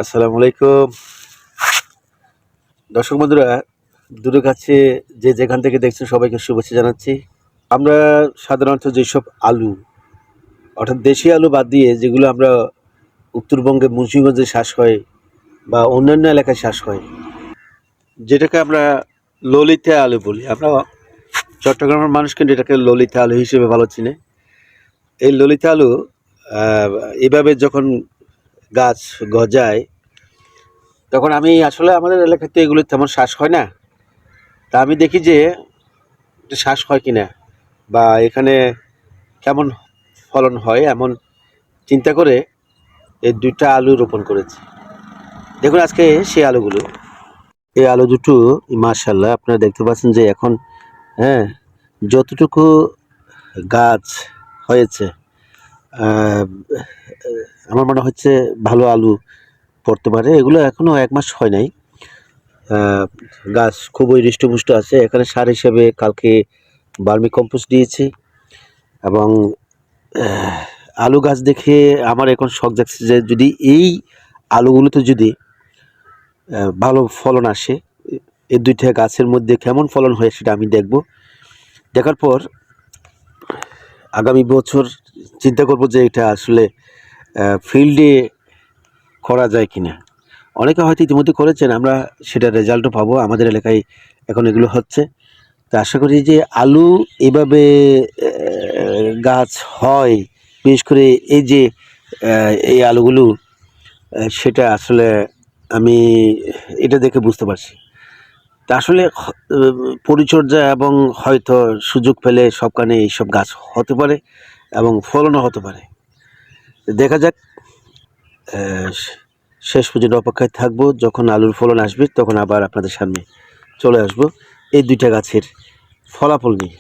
আসসালামু আলাইকুম দর্শক বন্ধুরা, দূরের কাছে যে যেখান থেকে দেখছেন সবাইকে শুভেচ্ছা জানাচ্ছি। আমরা সাধারণত যেসব আলু, অর্থাৎ দেশি আলু বাদ দিয়ে যেগুলো আমরা উত্তরবঙ্গে মুন্সিগঞ্জে চাষ হয় বা অন্যান্য এলাকায় চাষ হয়, যেটাকে আমরা ললিতা আলু বলি, আমরা চট্টগ্রামের মানুষ কিন্তু এটাকে ললিতা আলু হিসেবে ভালো চিনে। এই ললিতা আলু এভাবে যখন গাছ গজায়, তখন আমি আসলে আমাদের এলাকাতে এগুলো তেমন চাষ হয় না। তা আমি দেখি যে এটা শ্বাস হয় কিনা বা এখানে কেমন ফলন হয়, এমন চিন্তা করে এই দুইটা আলু রোপণ করেছি। দেখুন আজকে সেই আলুগুলো, এই আলু দুটো মাশাআল্লাহ আপনারা দেখতে পাচ্ছেন যে এখন হ্যাঁ যতটুকু গাছ হয়েছে, আহ, আমার মনে হচ্ছে ভালো আলু পড়তে পারে। এগুলো এখনো 1 মাস হয় নাই। আহ, গাছ খুবই হৃষ্টপুষ্ট আছে। এখানে সার হিসেবে কালকে ভার্মি কম্পোস্ট দিয়েছি এবং আলু গাছ দেখে আমার এখন শখ জাগছে যে যদি এই আলুগুলোতে যদি ভালো ফলন আসে, এই দুইটা গাছের মধ্যে কেমন ফলন হয় সেটা আমি দেখব। দেখার পর আগামী বছর চিন্তা করব যে এটা আসলে ফিল্ডে করা যায় কিনা। অনেকে হয়তো ইতিমধ্যে করেছেন, আমরা সেটার রেজাল্টও পাবো। আমাদের এলাকায় এখন এগুলো হচ্ছে। তো আশা করি যে আলু এভাবে গাছ হয়, বিশেষ করে এই যে এই আলুগুলো, সেটা আসলে আমি এটা দেখে বুঝতে পারছি। তা আসলে পরিচর্যা এবং হয়তো সুযোগ পেলে সবখানে এইসব গাছ হতে পারে এবং ফলনও হতে পারে। দেখা যাক। আহ, শেষ পর্যন্ত অপেক্ষায় থাকবো। যখন আলুর ফলন আসবে তখন আবার আপনাদের সামনে চলে আসবো এই দুইটা গাছের ফলাফল নিয়ে।